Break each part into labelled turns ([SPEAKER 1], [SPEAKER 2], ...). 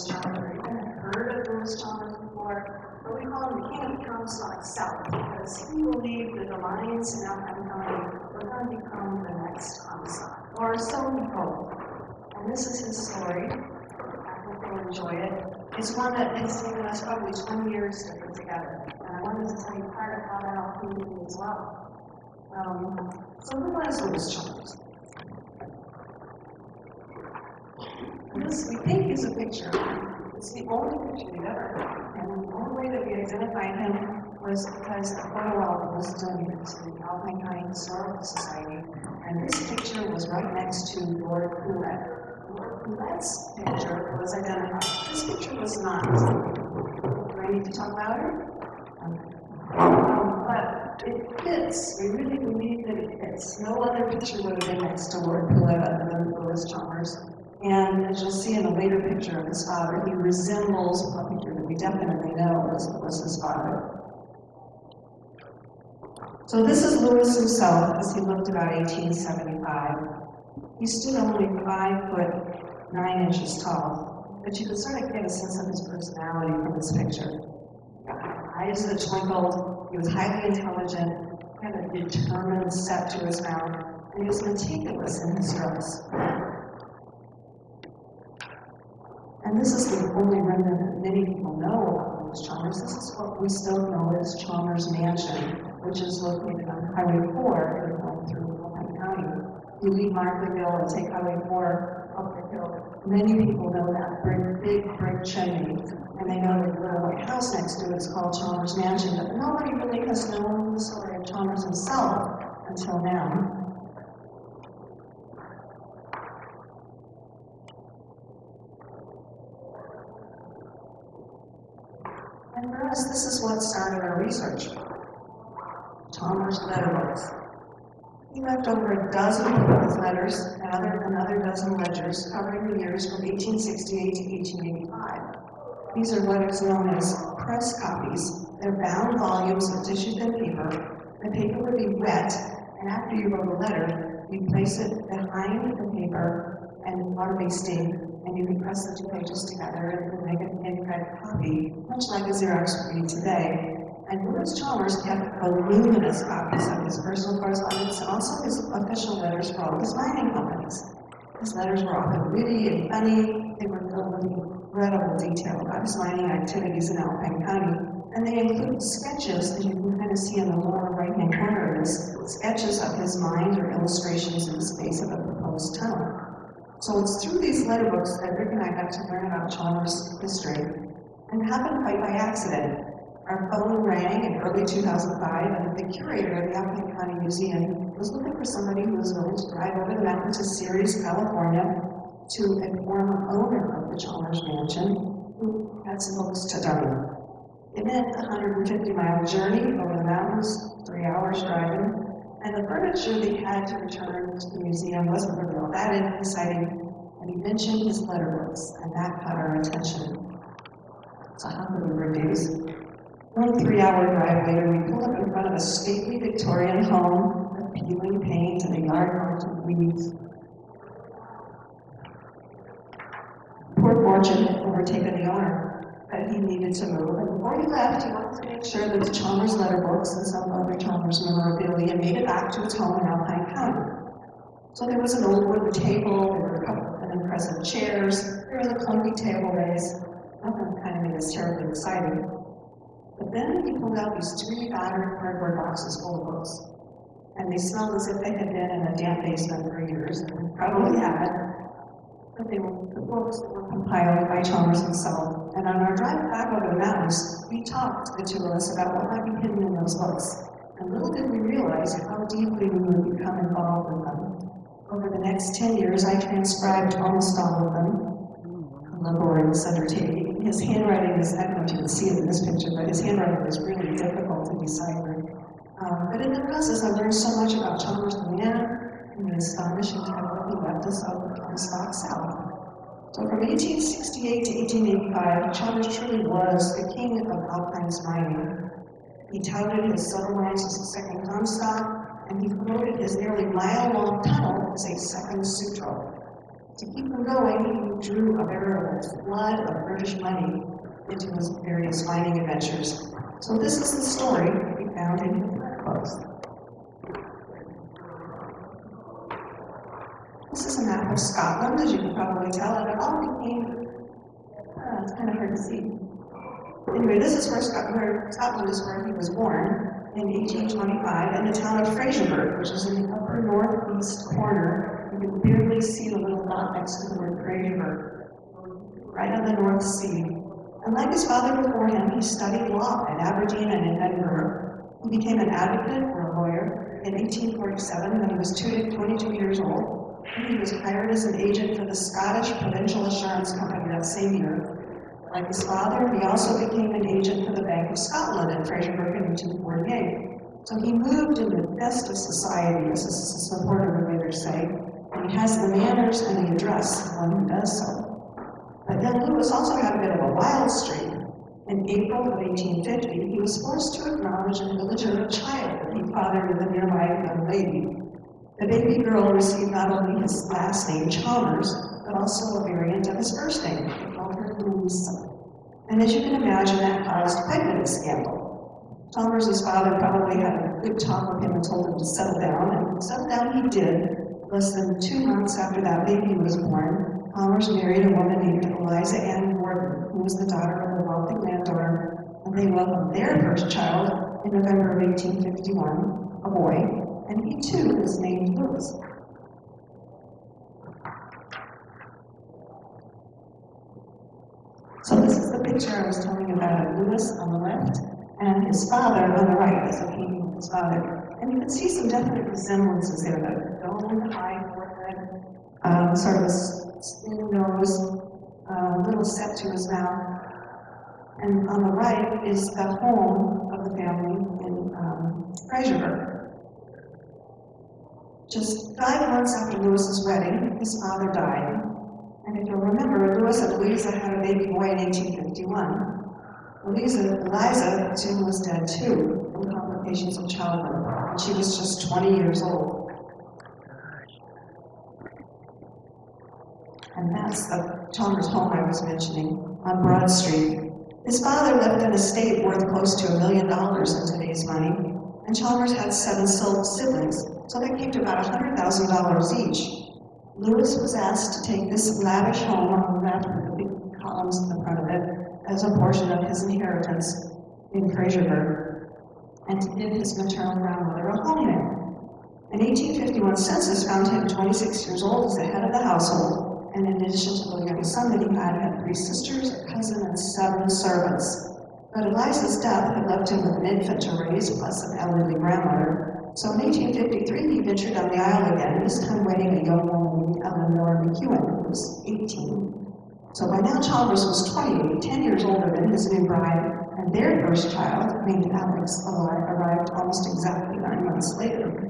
[SPEAKER 1] Lewis Chalmers. You've heard of Lewis Chalmers before, but we call him the king of Comstock South because he believed that the mines in Alpine County were going to become the next Comstock, or so he hoped. And this is his story. I hope you'll enjoy it. It's one that has taken us probably 20 years to put together, and I wanted to tell you part of how that all came to be as well. So who was Lewis Chalmers? This, we think, is a picture. It's the only picture we've ever had. And the only way that we identified him was because a photo album was donated to the Alpine County Historical Society. And this picture was right next to Lord Poulet. Lord Poulet's picture was identified. This picture was not. Do I need to talk louder? But it fits. We really believe that it fits. No other picture would have been next to Lord Poulet other than Lewis Chalmers. And as you'll see in a later picture of his father, he resembles a picture that we definitely know was his father. So this is Lewis himself as he looked about 1875. He stood only 5'9" tall, but you could sort of get a sense of his personality from this picture. Eyes that twinkled, he was highly intelligent, had a determined set to his mouth, and he was meticulous in his dress. And this is the only remnant that many people know about Lewis Chalmers. This is what we still know as Chalmers Mansion, which is located on Highway 4 if you're going through Alpine County. You leave Markleeville and take Highway 4 up the hill. Many people know that big brick chimney, and they know that the little white house next to it is called Chalmers Mansion, but nobody really has known the story of Chalmers himself until now. And for us, this is what started our research. Chalmers' letter books. He left over a dozen of his letters and another dozen ledgers covering the years from 1868 to 1885. These are what is known as press copies. They're bound volumes of tissue thin paper. The paper would be wet, and after you wrote a letter, you place it behind the paper and water basting, and you can press the two pages together and make an in-print copy, much like a Xerox would be today. And Lewis Chalmers kept voluminous copies of his personal correspondence and also his official letters for all his mining companies. His letters were often witty and funny. They were filled with incredible detail about his mining activities in Alpine County. And they include sketches that you can kind of see in the lower right-hand corner of this, sketches of his mines or illustrations in the space of a proposed tunnel. So it's through these letter books that Rick and I got to learn about Chalmers' history, and it happened quite by accident. Our phone rang in early 2005, and the curator of the Alpine County Museum was looking for somebody who was willing to drive over the mountain to Ceres, California, to a former owner of the Chalmers Mansion, who had some books to donate. It meant a 150-mile journey over the mountains, 3 hours driving, and the furniture they had to return to the museum wasn't really all that exciting, and he mentioned his letter books, and that caught our attention. So how could we refuse? 1 3-hour drive later, we pulled up in front of a stately Victorian home with peeling paint and a yard marked with weeds. Poor Fortune had overtaken the owner, but he needed to move, and before he left, he wanted to make sure that the Chalmers letter books and some other Chalmers memorabilia made it back to its home in Alpine County. So there was an old wooden table, there were a couple of impressive chairs, there was a clunky table base. Nothing kind of made us terribly excited. But then he pulled out these 3 battered cardboard boxes full of books. And they smelled as if they had been in a damp basement for years, and probably had. But they were the books that were compiled by Chalmers himself. And on our drive back over the mountains, we talked, the two of us, about what might be hidden in those books. And little did we realize how deeply we would become involved with them. Over the next 10 years, I transcribed almost all of them. Laborious undertaking. His handwriting is, I don't know if you can see it in this picture, but his handwriting is really difficult to decipher. But in the process, I learned so much about Chalmers the man and the astonishing title he left us of Comstock South. So from 1868 to 1885, Chalmers truly was the king of Alpine's mining. He touted his silver mines as a second Comstock, and he promoted his nearly mile-long tunnel as a second Sutro. To keep him going, he drew a veritable flood of British money into his various mining adventures. So this is the story we found in his clothes. This is a map of Scotland, as you can probably tell, and it all became, it's kind of hard to see. Anyway, this is where Scotland is where he was born in 1825 in the town of Fraserburgh, which is in the upper northeast corner. You can barely see the little dot next to the word Fraserburgh, right on the North Sea. And like his father before him, he studied law at Aberdeen and in Edinburgh. He became an advocate or a lawyer in 1847 when he was 22 years old. And he was hired as an agent for the Scottish Provincial Assurance Company that same year. Like his father, he also became an agent for the Bank of Scotland in Fraserburgh in 1848. So he moved in the best of society, as a supporter would later say, and he has the manners and the address of one who does so. But then Lewis also had a bit of a wild streak. In April of 1850, he was forced to acknowledge an illegitimate child that he fathered with a nearby young lady. The baby girl received not only his last name, Chalmers, but also a variant of his first name. They called her Louisa. And as you can imagine, that caused quite a bit of scandal. Chalmers' father probably had a good talk with him and told him to settle down, and settle down he did. Less than 2 months after that baby was born, Chalmers married a woman named Eliza Ann Gordon, who was the daughter of a wealthy landowner, and they welcomed their first child in November of 1851, a boy, and he too was named Lewis. So this is the picture I was telling you about of Lewis on the left, and his father on the right, as a painting of his father. And you can see some definite resemblances there, the dome, high forehead, sort of a thin nose, a little set to his mouth. And on the right is the home of the family in Fraserburgh. Just 5 months after Lewis's wedding, his father died. And if you'll remember, Lewis and Eliza had a baby boy in 1851. Eliza soon was dead too, from complications of childbirth, and she was just 20 years old. And that's the Chalmers home I was mentioning on Broad Street. His father left an estate worth close to $1 million in today's money, and Chalmers had 7 siblings, so that came to about $100,000 each. Lewis was asked to take this lavish home on the left with the big columns in the front of it as a portion of his inheritance in Fraserburgh, and to give his maternal grandmother a home there. An 1851 census found him 26 years old as the head of the household, and in addition to the young son that he had 3 sisters, a cousin, and 7 servants. But Eliza's death had left him with an infant to raise, plus an elderly grandmother. So in 1853, he ventured down the aisle again, this time wedding a young woman named Eleanor McEwen, who was 18. So by now Chalmers was 28, 10 years older than his new bride, and their first child, named Alex, arrived almost exactly 9 months later.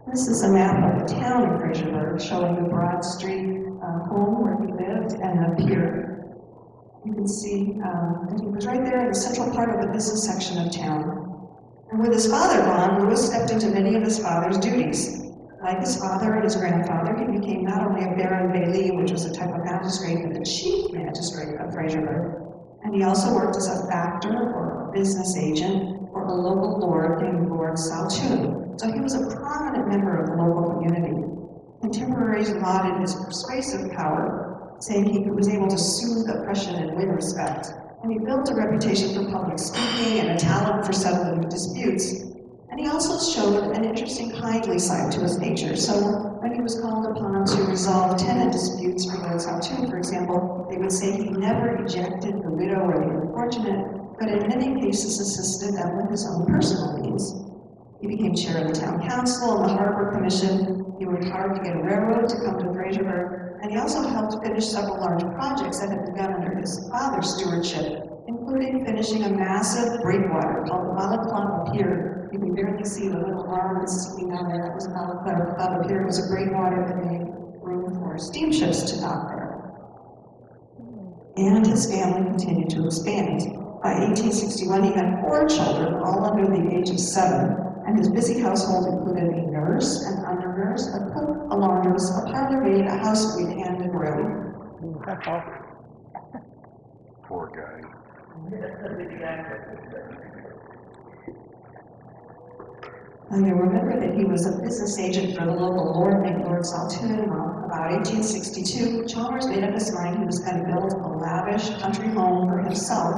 [SPEAKER 1] This is a map of the town of Fraserburgh, showing the Broad Street home where he lived and the pier. You can see that he was right there in the central part of the business section of town. And with his father gone, Lewis stepped into many of his father's duties. Like his father and his grandfather, he became not only a baron baillie, which was a type of magistrate, but the chief magistrate of Fraserburgh. And he also worked as a factor or a business agent for a local lord named Lord Saltoun. So he was a prominent member of the local community. Contemporaries lauded his persuasive power, saying he was able to soothe oppression and win respect. And he built a reputation for public speaking and a talent for settling disputes. And he also showed an interesting kindly side to his nature. So when he was called upon to resolve tenant disputes for Lord Saltoun, for example, they would say he never ejected the widow or the unfortunate, but in many cases assisted them with his own personal needs. He became chair of the town council and the harbor commission. He worked hard to get a railroad to come to Fraserburgh, and he also helped finish several large projects that had begun under his father's stewardship, including finishing a massive breakwater called the Balaclava Pier. You can barely see the little arm that's sticking down there. That was Balaclava Pier. It was a breakwater that made room for steamships to dock there. And his family continued to expand. By 1861, he had 4 children, all under the age of 7. and his busy household included a nurse, an under-nurse, a cook, a laundress, a parlor maid, a housemaid, and a groom.
[SPEAKER 2] Poor guy.
[SPEAKER 1] And you remember that he was a business agent for the local lord named Lord Saltoun. About 1862, Chalmers made up his mind he was going to build a lavish country home for himself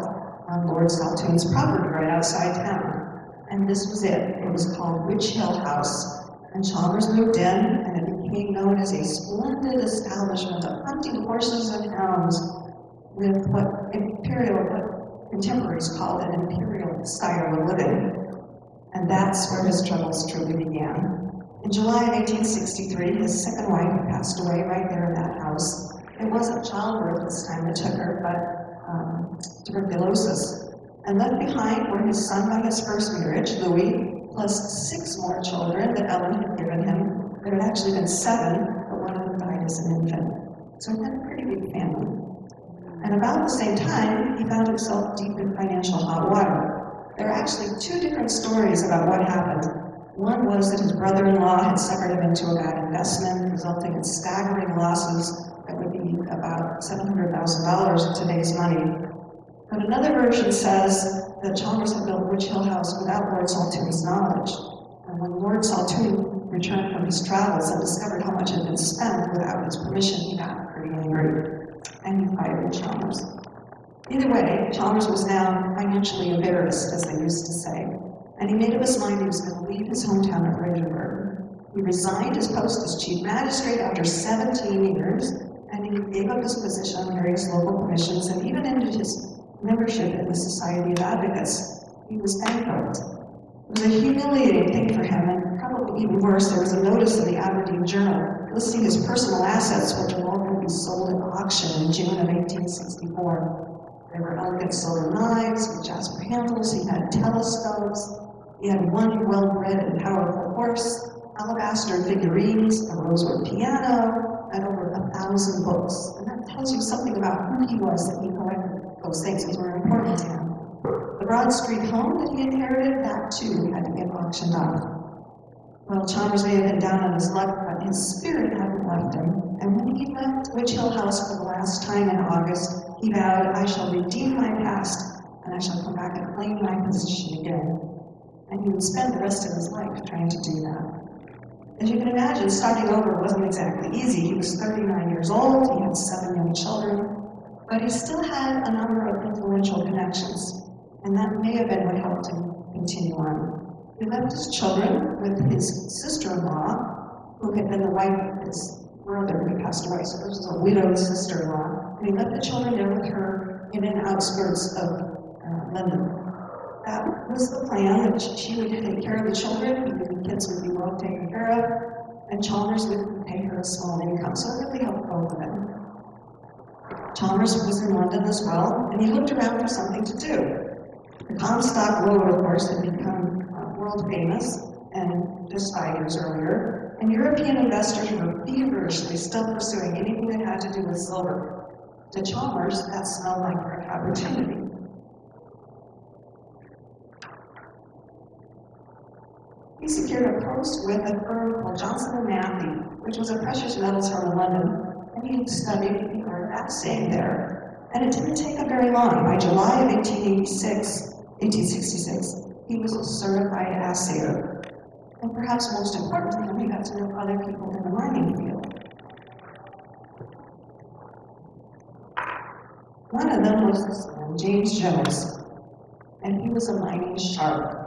[SPEAKER 1] on Lord Saltoun's property right outside town. And this was it. It was called Witch Hill House. And Chalmers moved in, and it became known as a splendid establishment of hunting horses and hounds with what contemporaries called an imperial style of living. And that's where his troubles truly began. In July of 1863, his second wife passed away right there in that house. It wasn't childbirth this time that took her, but tuberculosis. And left behind were his son by his first marriage, Louis, plus 6 more children that Ellen had given him. There had actually been 7, but one of them died as an infant. So he had a pretty big family. And about the same time, he found himself deep in financial hot water. There are actually 2 different stories about what happened. One was that his brother-in-law had suckered him into a bad investment, resulting in staggering losses that would be about $700,000 in today's money. But another version says that Chalmers had built Witch Hill House without Lord Saltoun's knowledge. And when Lord Saltoun returned from his travels and discovered how much had been spent without his permission, he got pretty angry, and he fired Chalmers. Either way, Chalmers was now financially embarrassed, as they used to say, and he made up his mind he was going to leave his hometown of Regenburg. He resigned his post as chief magistrate after 17 years, and he gave up his position on various local commissions and even ended his membership in the Society of Advocates. He was bankrupt. It was a humiliating thing for him, and probably even worse, there was a notice in the Aberdeen Journal listing his personal assets, which would all be sold at auction in June of 1864. There were elegant silver knives with jasper handles, he had telescopes, he had one well-bred and powerful horse, alabaster figurines, a rosewood piano, and over 1,000 books. And that tells you something about who he was that he collected those things that were important to him. The Broad Street home that he inherited, that too had to get auctioned off. Well, Chalmers may have been down on his luck, but his spirit hadn't left him. And when he left Witch Hill House for the last time in August, he vowed, "I shall redeem my past, and I shall come back and claim my position again." And he would spend the rest of his life trying to do that. As you can imagine, starting over wasn't exactly easy. He was 39 years old, he had 7 young children, but he still had a number of influential connections, and that may have been what helped him continue on. He left his children with his sister-in-law, who had been the wife of his brother who passed away, so this was a widowed sister-in-law, and he left the children there with her in the outskirts of London. That was the plan, that she would take care of the children, the kids would be well taken care of, and Chalmers would pay her a small income, so it really helped both of them. Chalmers was in London as well, and he looked around for something to do. The Comstock Road, of course, had become world famous, and just 5 years earlier, and European investors were feverishly still pursuing anything that had to do with silver. To Chalmers, that smelled like an opportunity. He secured a post with a firm called Johnson & Matthey, which was a precious metals firm in London, and he studied the art of assaying there. And it didn't take him very long. By July of 1866, he was a certified assayer. And perhaps most importantly, he got to know other people in the mining field. One of them was this man, James Jones, and he was a mining sharp.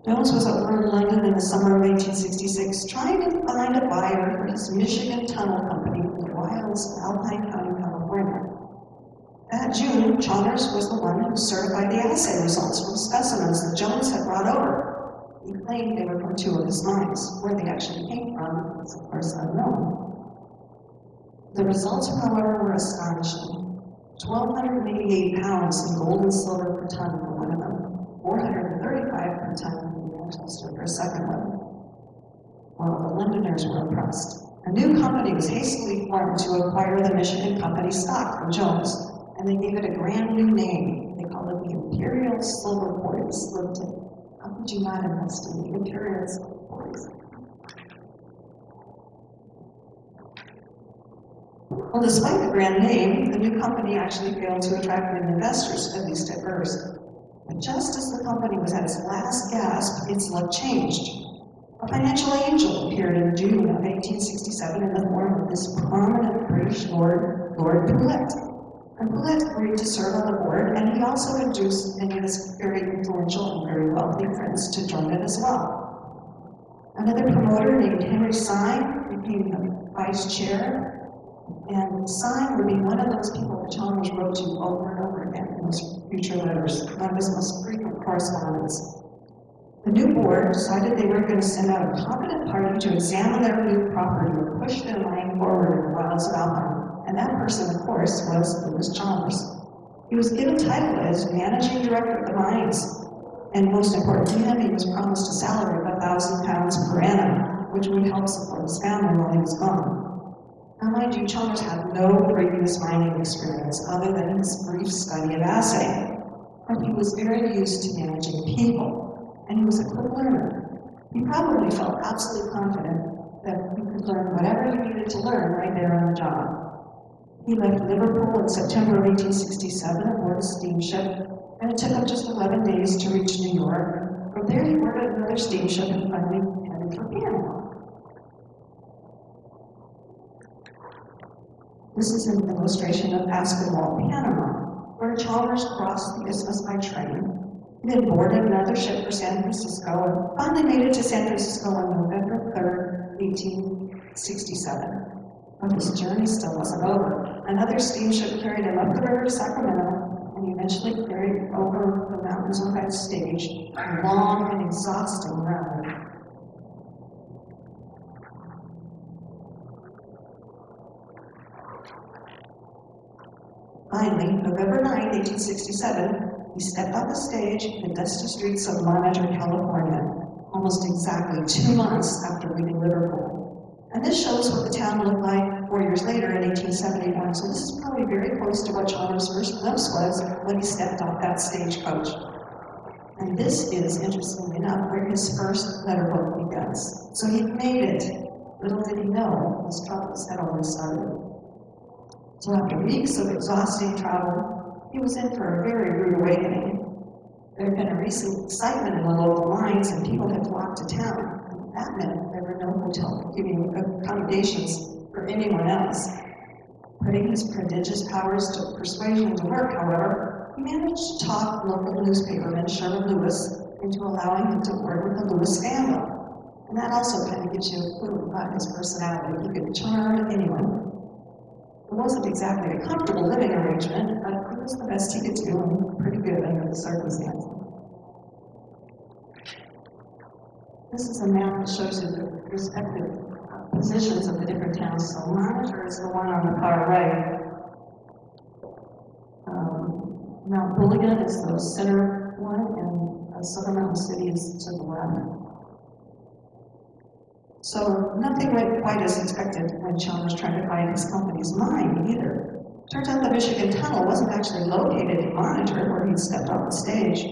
[SPEAKER 1] Jones was over in London in the summer of 1866, trying to find a buyer for his Michigan Tunnel Company in the wilds of Alpine County, California. That June, Chalmers was the one who certified the assay results from specimens that Jones had brought over. He claimed they were from 2 of his mines. Where they actually came from is, of course, unknown. The results, however, were astonishing. 1,288 pounds in gold and silver per ton for one of them, 435 per ton for the Manchester for a second one. Well, the Londoners were impressed. A new company was hastily formed to acquire the Michigan Company stock from Jones, and they gave it a grand new name. They called it the Imperial Silver Quartz Limited. would you not invest in me? If there is, please. Well, despite the brand name, the new company actually failed to attract many investors, at least at first. But just as the company was at its last gasp, its luck changed. A financial angel appeared in June of 1867 in the form of this prominent British Lord Poulet. And Poulet agreed to serve on the board, and he also induced many of his very influential and very wealthy friends to join it as well. Another promoter named Henry Syme became the vice chair, and Syme would be one of those people that Chalmers wrote to over and over again in his future letters, one of his most frequent correspondence. The new board decided they were going to send out a competent party to examine their new property and push their line forward in the wilds of Alpine. And that person, of course, was Lewis Chalmers. He was given title as managing director of the mines. And most important to him, he was promised a salary of £1,000 per annum, which would help support his family while he was gone. Now, mind you, Chalmers had no previous mining experience other than his brief study of assay. But he was very used to managing people, and he was a quick learner. He probably felt absolutely confident that he could learn whatever he needed to learn right there on the job. He left Liverpool in September of 1867 aboard a steamship, and it took him just 11 days to reach New York. From there, he boarded another steamship and finally headed for Panama. This is an illustration of Aspinwall, Panama, where Chalmers crossed the isthmus by train. He then boarded another ship for San Francisco and finally made it to San Francisco on November 3rd, 1867. But his journey still wasn't over. Another steamship carried him up the river to Sacramento, and he eventually carried over the mountains on that stage, a long and exhausting ride. Finally, November 9, 1867, he stepped off the stage in the dusty streets of Monitor, California, almost exactly 2 months after leaving Liverpool. And this shows what the town looked like 4 years later in 1871. So this is probably very close to what Chalmers' first glimpse was when he stepped off that stagecoach. And this is, interestingly enough, where his first letter book begins. So he made it. Little did he know his troubles had already started. So after weeks of exhausting travel, he was in for a very rude awakening. There had been a recent excitement in the local mines, and people had flocked to town. And that meant there were no hotel giving accommodations for anyone else. Putting his prodigious powers to persuasion to work, however, he managed to talk local newspaperman Sherman Lewis into allowing him to work with the Lewis family. And that also kind of gives you a clue about his personality. He could charm anyone. It wasn't exactly a comfortable living arrangement, but it was the best he could do and pretty good under the circumstances. This is a map that shows you the respective positions of the different towns. So Monitor is the one on the far right. Mount Bullion is the center one, and Southern Mountain City is to the left. So nothing went quite as expected when Chalmers tried to find his company's mine either. Turns out the Michigan Tunnel wasn't actually located in Monitor, where he'd stepped off the stage.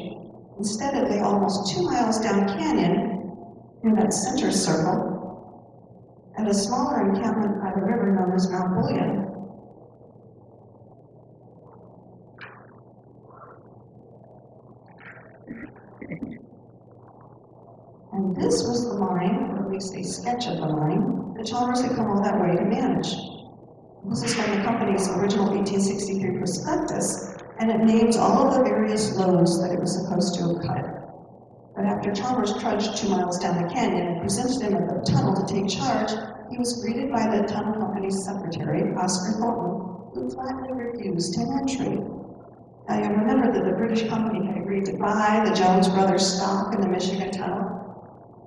[SPEAKER 1] Instead, it lay almost 2 miles down canyon, near that center circle, at a smaller encampment by the river known as Mount Bullion. And this was the mine, or at least a sketch of the mine, that Chalmers had come all that way to manage. This is from the company's original 1863 prospectus, and it names all of the various lodes that it was supposed to have cut. But after Chalmers trudged 2 miles down the canyon and presented him at the tunnel to take charge, he was greeted by the tunnel company's secretary, Oscar Fulton, who flatly refused him entry. Now you remember that the British company had agreed to buy the Jones Brothers stock in the Michigan Tunnel.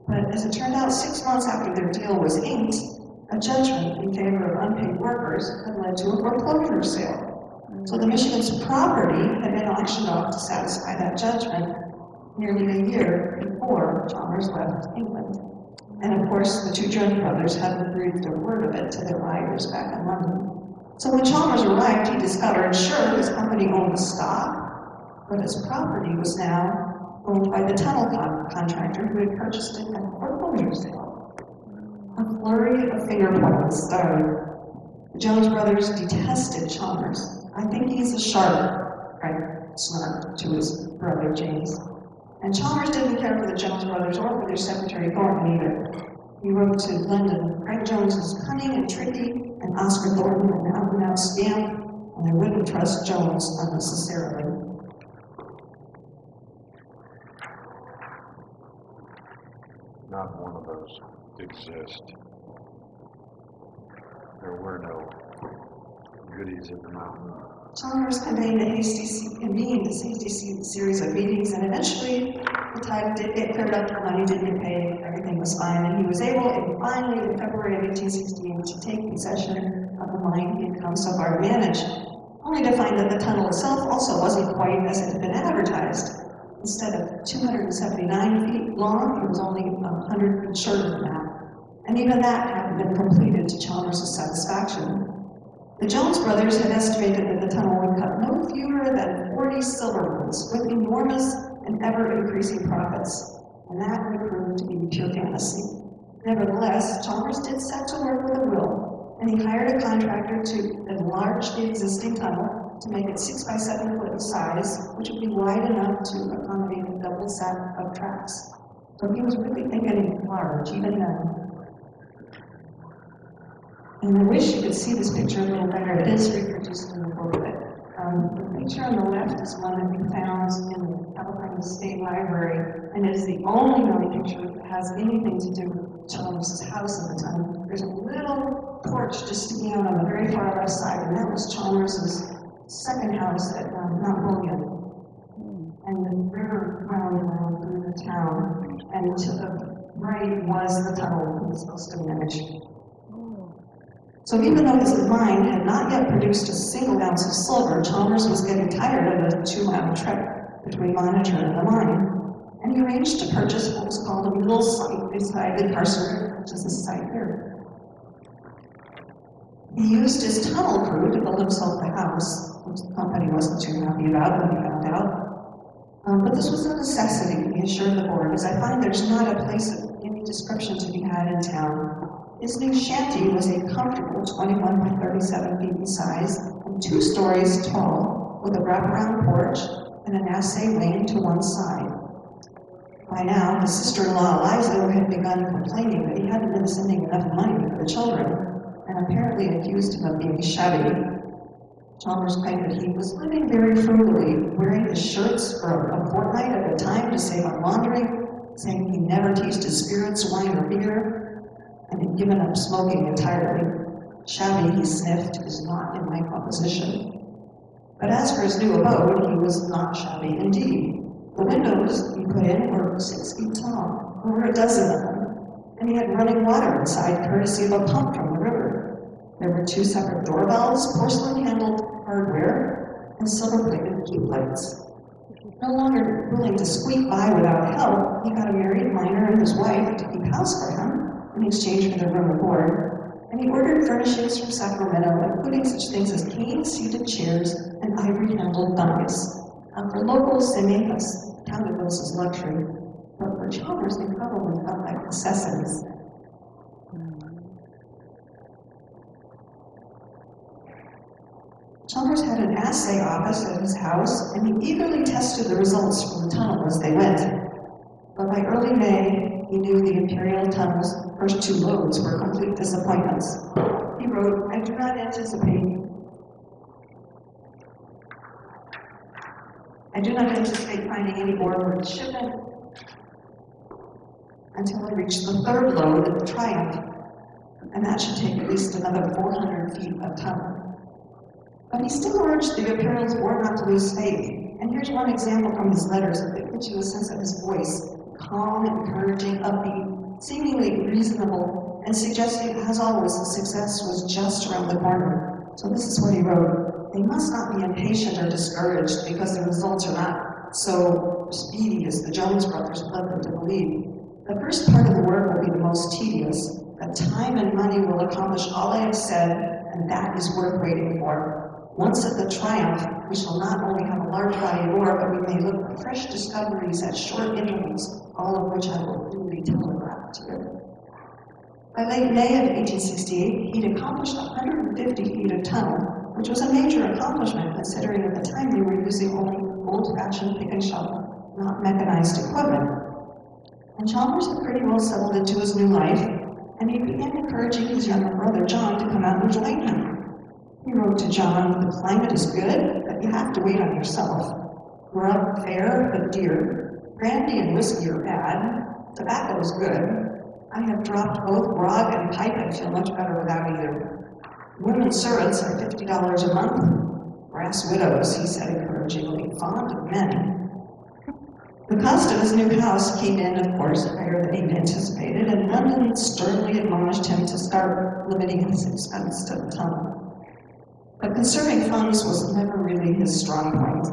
[SPEAKER 1] But as it turned out, 6 months after their deal was inked, a judgment in favor of unpaid workers had led to a foreclosure sale. So the Michigan's property had been auctioned off to satisfy that judgment nearly a year before Chalmers left England. And of course, the two Jones brothers hadn't breathed a word of it to their buyers back in London. So when Chalmers arrived, he discovered, sure, his company owned the stock, but his property was now owned by the tunnel contractor who had purchased it at a foreclosure sale. A flurry of finger pointing started. The Jones brothers detested Chalmers. "I think he's a sharp," Frank snarked to his brother James. And Chalmers didn't care for the Jones brothers or for their secretary Thornton either. He wrote to London, "Frank Jones is cunning and tricky, and Oscar Thornton an out-and-out scamp, and I wouldn't trust Jones unnecessarily."
[SPEAKER 2] Not one of those exist. There were no goodies at the mountain.
[SPEAKER 1] Chalmers convened a hasty series of meetings, and eventually the tide did get cleared up, the money did get paid, everything was fine, and he was able, finally, in February of 1868, to take possession of the mine he had come so far to manage, only to find that the tunnel itself also wasn't quite as it had been advertised. Instead of 279 feet long, it was only 100 feet shorter than that. And even that hadn't been completed to Chalmers' satisfaction. The Jones brothers had estimated that the tunnel would cut no fewer than 40 silver ones, with enormous and ever-increasing profits. And that would prove to be pure fantasy. Nevertheless, Chalmers did set to work with a will, and he hired a contractor to enlarge the existing tunnel to make it 6 by 7 foot in size, which would be wide enough to accommodate a double set of tracks. So he was really thinking large, even then. And I wish you could see this picture a little better. It is reproduced in the booklet. The picture on the left is one that we found in the California State Library, and it is the only known picture that has anything to do with Chalmers' house at the time. There's a little porch just sticking out on the very far left side, and that was Chalmers' second house at Mount William. And the river wound through the town, and to the right was the tunnel he was supposed to manage. So even though his mine had not yet produced a single ounce of silver, Chalmers was getting tired of a 2-mile trek between Monitor and the mine, and he arranged to purchase what was called a middle site beside the Carson River, which is this site here. He used his tunnel crew to build himself a house, which the company wasn't too happy about when he found out. But this was a necessity, he assured the board, as I find there's not a place of any description to be had in town. His new shanty was a comfortable 21 by 37 feet in size and 2 stories tall, with a wraparound porch and an assay lane to one side. By now, his sister-in-law Eliza had begun complaining that he hadn't been sending enough money for the children, and apparently accused him of being shabby. Chalmers claimed that he was living very frugally, wearing his shirts for a fortnight at a time to save on laundry, saying he never tasted spirits, wine, or beer, and had given up smoking entirely. Shabby, he sniffed, was not in my composition. But as for his new abode, he was not shabby indeed. The windows he put in were 6 feet tall, over a dozen of them, and he had running water inside courtesy of a pump from the river. There were 2 separate doorbells, porcelain-handled hardware, and silver-plated key plates. No longer willing to squeak by without help, he got a married miner and his wife to keep house for him in exchange for the room and board, and he ordered furnishings from Sacramento, including such things as cane-seated chairs and ivory-handled knives. For locals, they may have counted those as luxury, but for Chalmers, they probably felt like necessities. Chalmers had an assay office at his house, and he eagerly tested the results from the tunnel as they went. But by early May, he knew the Imperial Tunnel's first 2 loads were complete disappointments. He wrote, I do not anticipate finding any more worth shipment until we reach the 3rd load at the Triumph, and that should take at least another 400 feet of tunnel. But he still urged the Imperials were not to lose faith, and here's one example from his letters that gives you a sense of his voice: calm, encouraging, upbeat, seemingly reasonable, and suggesting, as always, the success was just around the corner. So this is what he wrote: they must not be impatient or discouraged because the results are not so speedy as the Jones brothers led them to believe. The first part of the work will be the most tedious, but time and money will accomplish all I have said, and that is worth waiting for. Once at the Triumph, we shall not only have a large body of ore, but we may look for fresh discoveries at short intervals, all of which I will duly telegraph to you. By late May of 1868, he'd accomplished 150 feet of tunnel, which was a major accomplishment considering at the time they were using only old-fashioned pick and shovel, not mechanized equipment. And Chalmers had pretty well settled into his new life, and he began encouraging his younger brother, John, to come out and join him. He wrote to John, "The climate is good, but you have to wait on yourself. Grub fair, but dear. Brandy and whiskey are bad. Tobacco is good. I have dropped both grog and pipe and feel much better without either. Women servants are $50 a month. Brass widows," he said encouragingly, "fond of men." The cost of his new house came in, of course, higher than he'd anticipated, and London sternly admonished him to start limiting his expense to the tunnel. But conserving funds was never really his strong point.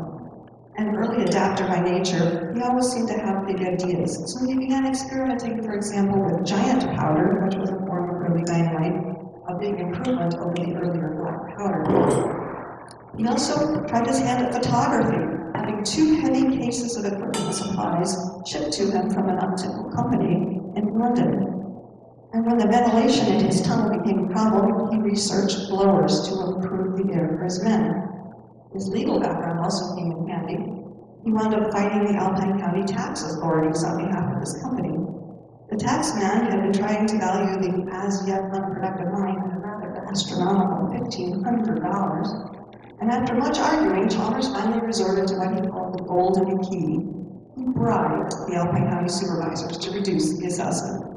[SPEAKER 1] An early adapter by nature, he always seemed to have big ideas, so he began experimenting, for example, with giant powder, which was a form of early dynamite, a big improvement over the earlier black powder. He also tried his hand at photography, having 2 heavy cases of equipment and supplies shipped to him from an optical company in London. And when the ventilation in his tunnel became a problem, he researched blowers to improve the air for his men. His legal background also came in handy. He wound up fighting the Alpine County tax authorities on behalf of his company. The tax man had been trying to value the as-yet unproductive mine at a rather astronomical $1,500. And after much arguing, Chalmers finally resorted to what he called the golden key. He bribed the Alpine County supervisors to reduce the assessment.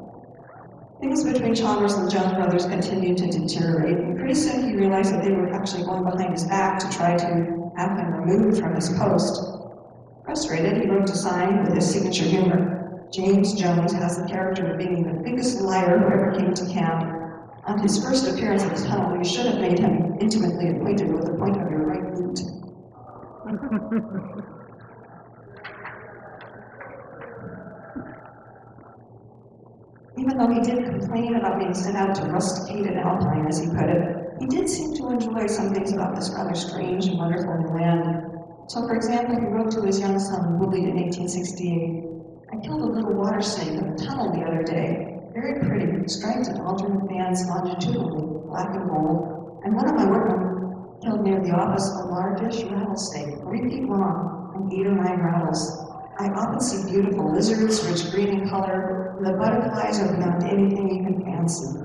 [SPEAKER 1] Things between Chalmers and the Jones brothers continued to deteriorate, and pretty soon he realized that they were actually going behind his back to try to have him removed from his post. Frustrated, he wrote to sign with his signature humor, "James Jones has the character of being the biggest liar who ever came to camp. On his first appearance at the tunnel, you should have made him intimately acquainted with the point of your right boot." Even though he did complain about being sent out to rusticate an Alpine, as he put it, he did seem to enjoy some things about this rather strange and wonderful new land. So, for example, he wrote to his young son, Willie, in 1868, "I killed a little water snake in the tunnel the other day. Very pretty, striped in alternate bands longitudinally, black and gold. And one of my workmen killed near the office a largish rattlesnake, 3 feet long, and 8 or 9 rattles. I often see beautiful lizards, rich green in color, and the butterflies are beyond anything you can fancy."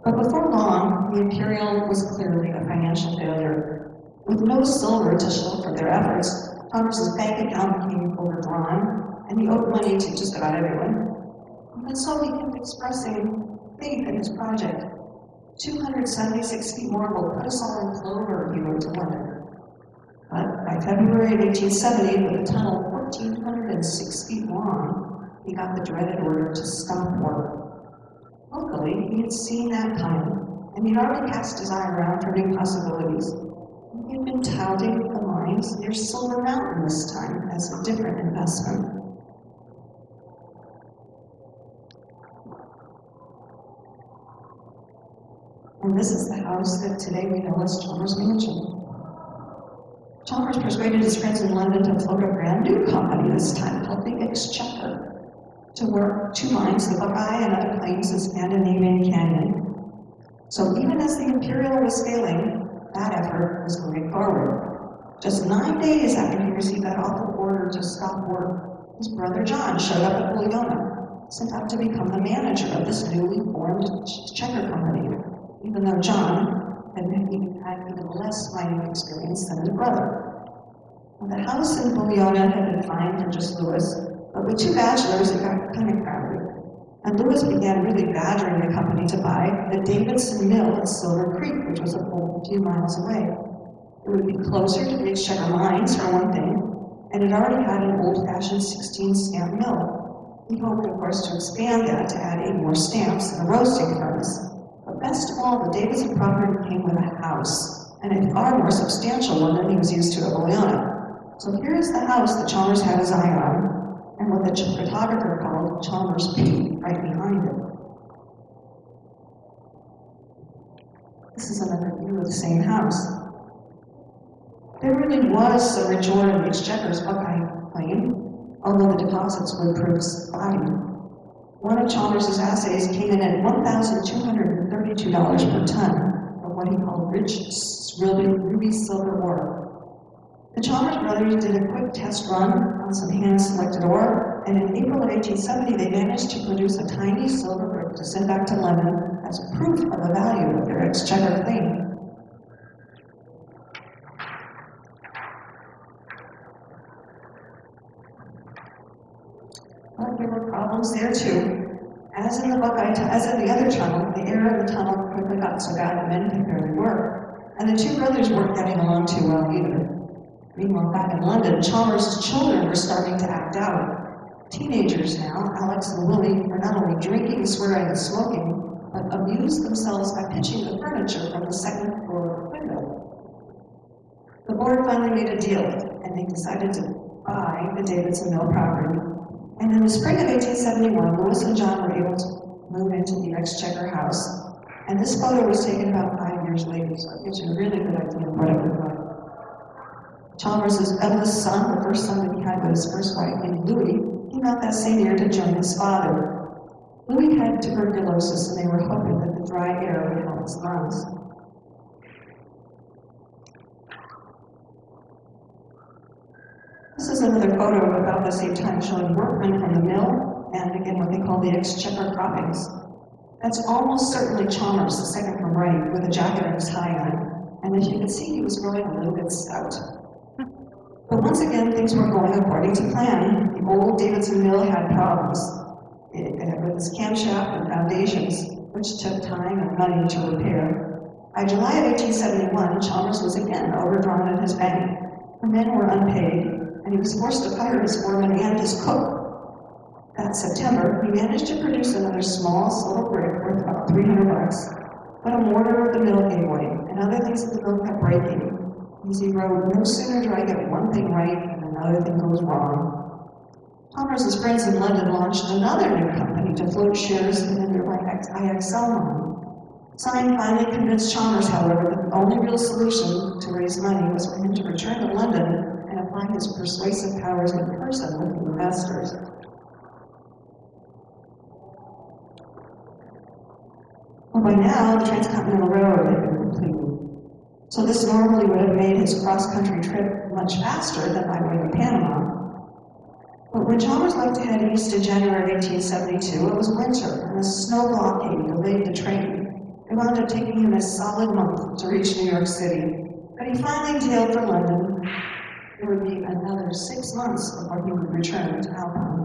[SPEAKER 1] But before long, the Imperial was clearly a financial failure. With no silver to show for their efforts, Chalmers' bank account became overdrawn, and he owed money to just about everyone. And so he kept expressing faith in his project. 276 feet more will put us all in clover, he wrote to London. But by February of 1870, with the tunnel 1,406 feet long, he got the dreaded order to stop work. Luckily, he had seen that coming, and he'd already cast his eye around for new possibilities. He had been touting the mines near Silver Mountain this time as a different investment. And this is the house that today we know as Chalmers Mansion. Chalmers persuaded his friends in London to float a brand new company this time called the Exchequer to work 2 mines, the Buckeye and other claims in Scandinavian Canyon. So even as the Imperial was failing, that effort was going forward. Just 9 days after he received that awful order to stop work, his brother John showed up at Bulliona, sent out to become the manager of this newly formed checker company, even though John had even less mining experience than his brother. Now, the house in Bulliona had been fine for just Lewis, but with 2 bachelors, it got kind of crowded. And Lewis began really badgering the company to buy the Davidson Mill at Silver Creek, which was a few miles away. It would be closer to the Exchequer mines, for one thing, and it already had an old-fashioned 16-stamp mill. He hoped, of course, to expand that to add 8 more stamps and a roasting furnace. But best of all, the Davidson property came with a house, and a far more substantial one than he was used to at Bulliona. So here's the house that Chalmers had his eye on, and what the photographer called Chalmers Peak right behind it. This is another view of the same house. There really was some reward in the Exchequer's Buckeye claim, although the deposits would prove spotty. One of Chalmers' assays came in at $1,232 per ton of what he called rich ruby silver ore. The Chalmers brothers did a quick test run on some hand-selected ore, and in April of 1870 they managed to produce a tiny silver brick to send back to London as proof of the value of their Exchequer claim. But there were problems there too. As in the other tunnel, the air in the tunnel quickly got so bad that men could barely work, and the two brothers weren't getting along too well either. Meanwhile, back in London, Chalmers' children were starting to act out. Teenagers now, Alex and Willie, were not only drinking, swearing, and smoking, but amused themselves by pitching the furniture from the second floor window. The board finally made a deal, and they decided to buy the Davidson Mill property. And in the spring of 1871, Louis and John were able to move into the Exchequer house. And this photo was taken about 5 years later, so it gives you a really good idea of what it looked like. Chalmers' eldest son, the first son that he had with his first wife named Louis, came out that same year to join his father. Louis had tuberculosis, and they were hoping that the dry air would help his lungs. This is another photo of about the same time showing workmen from the mill and again what they call the Exchequer croppings. That's almost certainly Chalmers, the second from right, with a jacket and a tie on. And as you can see, he was growing a little bit stout. But once again, things weren't going according to plan. The old Davidson Mill had problems with its camshaft and foundations, which took time and money to repair. By July of 1871, Chalmers was again overdrawn at his bank. The men were unpaid, and he was forced to fire his foreman and his cook. That September, he managed to produce another small silver brick worth about $300, but a mortar of the mill gave way, and other things of the mill kept breaking. As he wrote, "No sooner do I get one thing right and another thing goes wrong." Chalmers' friends in London launched another new company to float shares in the nearby IXL mine. Syme finally convinced Chalmers, however, that the only real solution to raise money was for him to return to London and apply his persuasive powers in person with the investors. Well, by now, the Transcontinental Railroad had been completed. So this normally would have made his cross-country trip much faster than by way of Panama. But when Chalmers left to head east in January of 1872, it was winter, and a snow blockade delayed the train. It wound up taking him a solid month to reach New York City. But he finally tailed for London. It would be another 6 months before he would return to Alpine.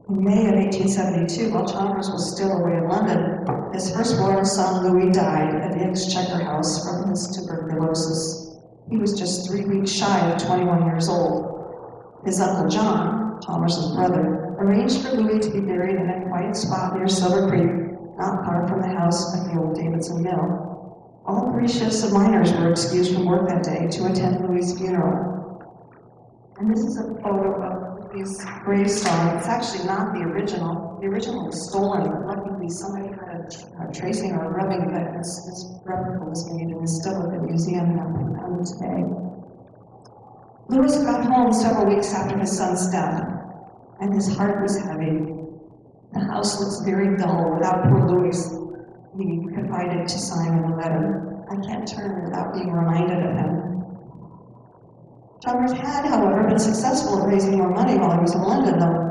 [SPEAKER 1] In May of 1872, while Chalmers was still away in London, his firstborn son Louis died at the Exchequer house from his tuberculosis. He was just 3 weeks shy of 21 years old. His uncle John, Chalmers' brother, arranged for Louis to be buried in a quiet spot near Silver Creek, not far from the house of the old Davidson Mill. All 3 shifts of miners were excused from work that day to attend Louis' funeral. And this is a photo of his gravestone. It's actually not the original. The original was stolen, but luckily somebody had a tracing or a rubbing that this replica was made and is still at the museum now today. Louis got home several weeks after his son's death, and his heart was heavy. The house looks very dull without poor Louis. He confided to Syme in a letter, "I can't turn without being reminded of him." Chalmers had, however, been successful at raising more money while he was in London, though.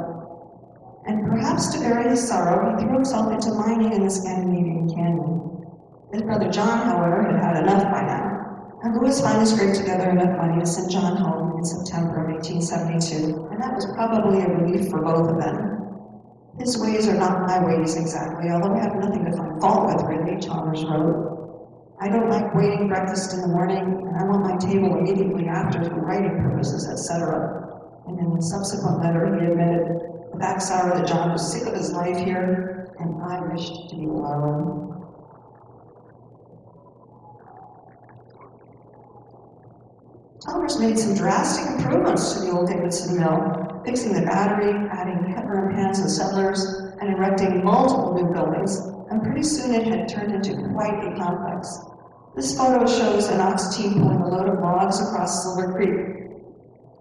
[SPEAKER 1] And perhaps to bury his sorrow, he threw himself into mining in the Scandinavian Canyon. His brother John, however, had had enough by now, and Louis finally scraped together enough money to send John home in September of 1872, and that was probably a relief for both of them. "His ways are not my ways exactly, although I have nothing to find fault with, really," Chalmers wrote. "I don't like waiting breakfast in the morning, and I want my table immediately after for writing purposes, etc." And in a subsequent letter, he admitted, "The facts are that John was sick of his life here, and I wished to be alone." Chalmers made some drastic improvements to the old Davidson Mill, fixing the battery, adding pepper and pans and settlers, and erecting multiple new buildings, and pretty soon it had turned into quite a complex. This photo shows an ox team pulling a load of logs across Silver Creek.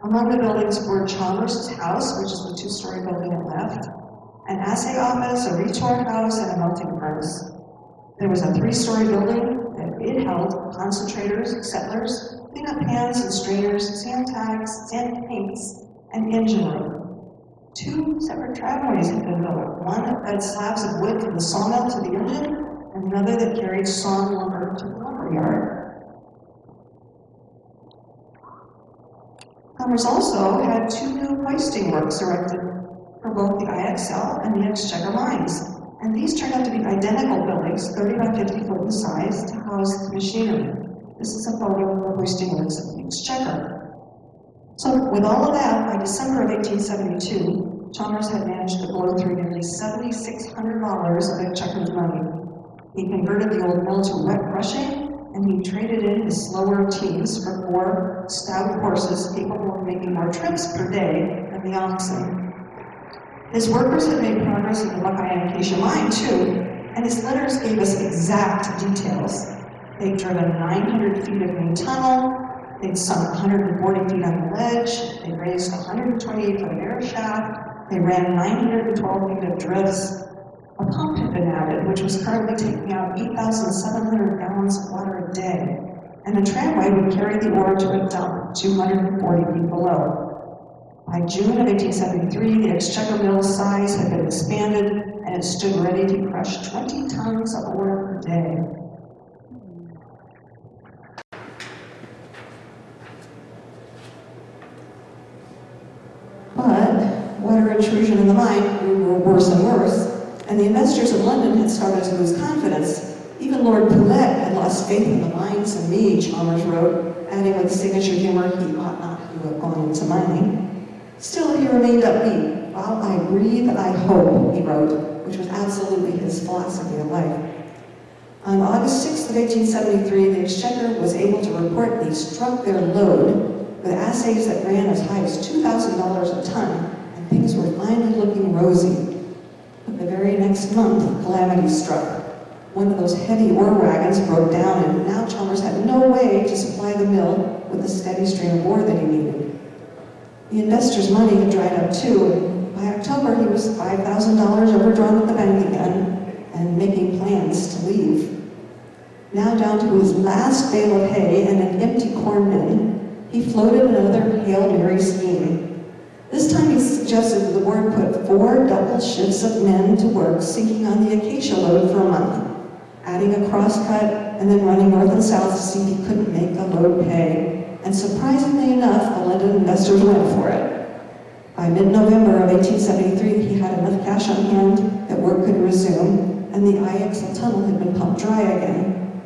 [SPEAKER 1] Among the buildings were Chalmers' house, which is the two-story building at left, an assay office, a retort house, and a melting furnace. There was a three-story building that it held concentrators, settlers, cleanup pans and strainers, sand tags, sand tanks, and engine room. Two separate tramways had been built, one that fed slabs of wood from the sawmill to the engine, and another that carried sawn lumber to the lumber yard. Commerce also had two new hoisting works erected for both the IXL and the Exchequer mines, and these turned out to be identical buildings, 30 by 50 foot in size, to house the machinery. This is a photo of the hoisting works of the Exchequer. So with all of that, by December of 1872, Chalmers had managed to blow through nearly $7,600 of Exchequer's money. He converted the old mill to wet crushing, and he traded in his slower teams for 4 stout horses capable of making more trips per day than the oxen. His workers had made progress in the Buckeye and Acacia mine, too, and his letters gave us exact details. They'd driven 900 feet of new tunnel, they'd sunk 140 feet on the ledge, they raised 128 foot air shaft, they ran 912 feet of drifts. A pump had been added, which was currently taking out 8,700 gallons of water a day, and a tramway would carry the ore to a dump 240 feet below. By June of 1873, the Exchequer mill's size had been expanded, and it stood ready to crush 20 tons of ore per day. But water intrusion in the mine grew worse and worse, and the investors in London had started to lose confidence. Even Lord Poulet had lost faith in the mines and me, Chalmers wrote, adding with signature humor he ought not to have gone into mining. Still, he remained upbeat. While I breathe, I hope, he wrote, which was absolutely his philosophy of life. On August 6th of 1873, the Exchequer was able to report they struck their load with assays that ran as high as $2,000 a ton, and things were finally looking rosy. But the very next month, calamity struck. One of those heavy ore wagons broke down, and now Chalmers had no way to supply the mill with the steady stream of ore that he needed. The investor's money had dried up too, and by October he was $5,000 overdrawn at the bank again and making plans to leave. Now down to his last bale of hay and an empty corn bin, he floated another Hail Mary scheme. This time he suggested that the board put 4 double shifts of men to work sinking on the Acacia load for a month, adding a crosscut and then running north and south to see if he couldn't make the load pay. And surprisingly enough, the London investors went for it. By mid-November of 1873, he had enough cash on hand that work could resume, and the IXL tunnel had been pumped dry again.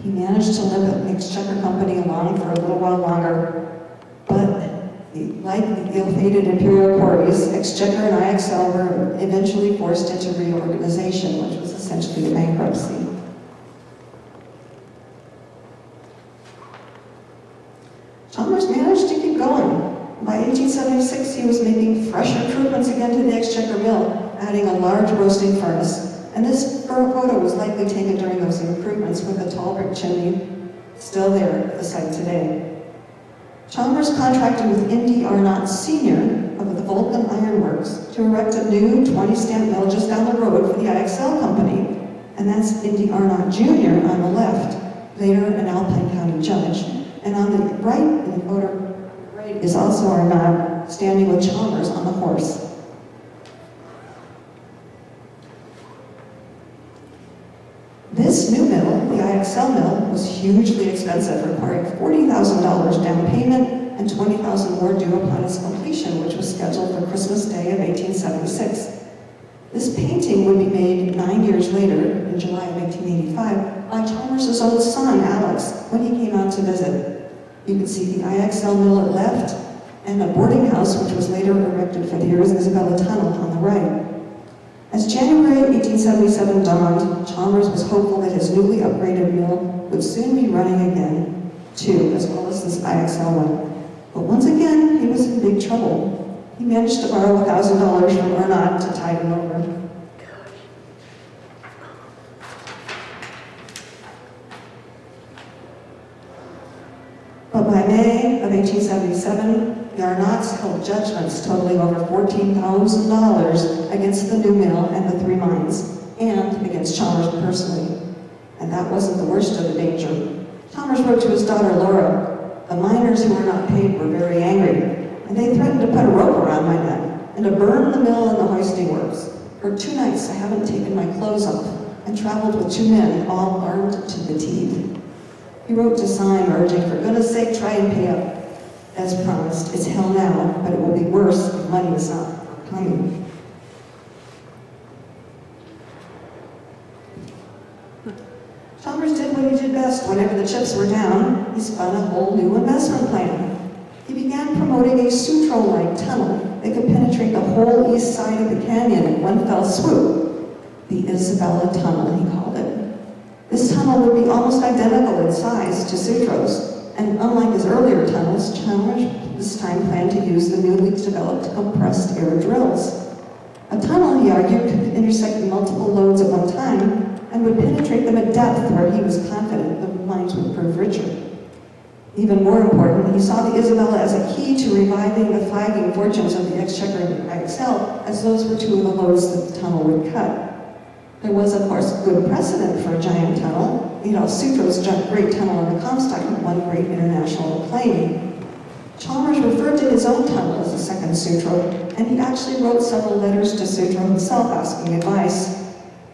[SPEAKER 1] He managed to limp the Exchequer Company along for a little while longer, but like the ill-fated imperial quarries, Exchequer and IXL were eventually forced into reorganization, which was essentially a bankruptcy. Chalmers managed to keep going. By 1876, he was making fresh improvements again to the Exchequer mill, adding a large roasting furnace. And this photo was likely taken during those improvements with the tall brick chimney still there at the site today. Chalmers contracted with Indy Arnott Sr. of the Vulcan Iron Works to erect a new 20-stamp mill just down the road for the IXL company. And that's Indy Arnott Jr. on the left, later an Alpine County judge. And on the right, in the photo right, is also Arnott standing with Chalmers on the horse. This new mill, the IXL mill, was hugely expensive, requiring $40,000 down payment and $20,000 more due upon its completion, which was scheduled for Christmas Day of 1876. This painting would be made 9 years later, in July of 1885, by Chalmers' own son, Alex, when he came out to visit. You can see the IXL mill at left, and a boarding house, which was later erected for the Isabella Tunnel on the right. As January 1877 dawned, Chalmers was hopeful that his newly upgraded mill would soon be running again, too, as well as this IXL one. But once again, he was in big trouble. He managed to borrow $1,000 from Arnott to tide him over. But by May of 1877, the Arnotts held judgments totaling over $14,000 against the new mill and the 3 mines, and against Chalmers personally. And that wasn't the worst of the danger. Chalmers wrote to his daughter Laura, "The miners who were not paid were very angry, and they threatened to put a rope around my neck and to burn the mill and the hoisting works. For 2 nights I haven't taken my clothes off and traveled with 2 men, all armed to the teeth." He wrote to Syme urging, "For goodness sake, try and pay up. As promised, it's hell now, but it will be worse if money is not coming." Chalmers did what he did best whenever the chips were down. He spun a whole new investment plan. He began promoting a Sutro-like tunnel that could penetrate the whole east side of the canyon in one fell swoop. The Isabella Tunnel, he called it. This tunnel would be almost identical in size to Sutro's, and unlike his earlier tunnels, Chalmers this time planned to use the newly developed compressed air drills. A tunnel, he argued, could intersect multiple loads at one time and would penetrate them at depth where he was confident the mines would prove richer. Even more important, he saw the Isabella as a key to reviving the flagging fortunes of the Exchequer and the IXL, as those were 2 of the loads that the tunnel would cut. There was, of course, good precedent for a giant tunnel. Sutro's great tunnel on the Comstock had won great international acclaim. Chalmers referred to his own tunnel as the second Sutro, and he actually wrote several letters to Sutro himself asking advice.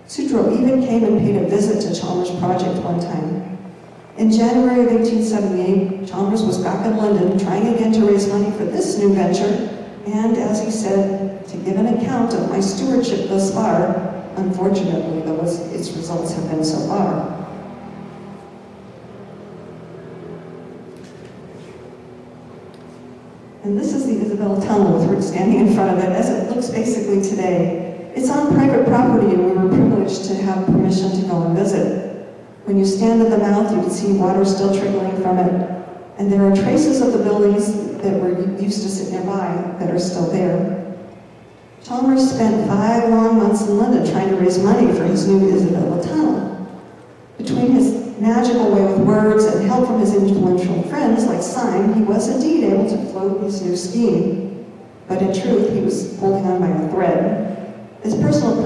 [SPEAKER 1] Sutro even came and paid a visit to Chalmers' project one time. In January of 1878, Chalmers was back in London trying again to raise money for this new venture, and as he said, "To give an account of my stewardship thus far, unfortunately, though its results have been so far." And this is the Isabella Tunnel with Rick standing in front of it as it looks basically today. It's on private property, and we were privileged to have permission to go and visit. When you stand at the mouth, you can see water still trickling from it, and there are traces of the buildings that were used to sit nearby that are still there. Chalmers spent 5 long months in London trying to raise money for his new Isabella Tunnel. Between his magical way with words and help from his influential friends like Syme, he was indeed able to float his new scheme. But in truth, he was holding on by a thread. His personal